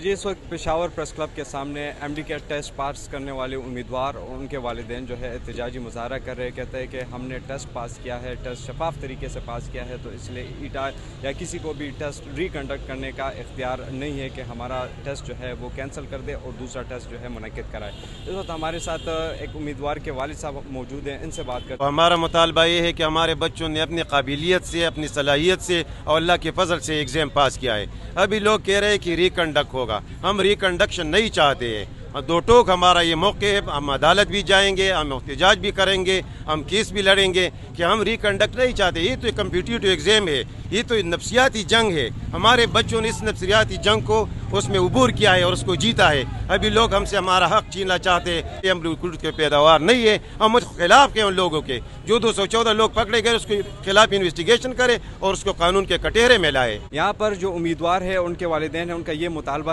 جی اس وقت Peshawar press club کے سامنے ایم ڈی کے ٹیسٹ پاس کرنے والے امیدوار اور ان کے والدین جو ہے احتجاجی مظاہرہ کر رہے کہتے ہیں کہ ہم نے ٹیسٹ پاس کیا ہے، ٹیسٹ شفاف طریقے سے پاس کیا ہے، تو اس لیے ایٹا یا کسی کو بھی ٹیسٹ ریکنڈکٹ کرنے کا اختیار نہیں ہے کہ ہمارا ٹیسٹ جو ہے وہ کینسل کر دے اور دوسرا ٹیسٹ جو ہے منعقد کرائے۔ اس وقت ہمارے ساتھ ایک امیدوار کے والد صاحب موجود ہیں، ان سے بات کرتے ہیں۔ ہمارا مطالبہ یہ ہے کہ ہمارے بچوں نے اپنی قابلیت سے، اپنی صلاحیت سے اور اللہ کے فضل سے ایگزام پاس کیا ہے۔ ابھی لوگ کہہ رہے ہیں کہ ریکنڈکٹ ہوگا، ہم ریکنڈکشن نہیں چاہتے ہیں۔ دو ٹوک ہمارا یہ موقع ہے، ہم عدالت بھی جائیں گے، ہم احتجاج بھی کریں گے، ہم کیس بھی لڑیں گے کہ ہم ریکنڈکٹ نہیں چاہتے۔ یہ تو کمپیٹیٹیو ایگزام ہے، یہ تو نفسیاتی جنگ ہے۔ ہمارے بچوں نے اس نفسیاتی جنگ کو اس میں عبور کیا ہے اور اس کو جیتا ہے۔ ابھی لوگ ہم سے ہمارا حق چھیننا چاہتے ہیں۔ ہم بالکل کے پیداوار نہیں ہے، ہم خلاف ہیں ان لوگوں کے۔ جو 214 لوگ پکڑے گئے اس کے خلاف انویسٹیگیشن کرے اور اس کو قانون کے کٹہرے میں لائے۔ یہاں پر جو امیدوار ہے ان کے والدین ہیں، ان کا یہ مطالبہ ہے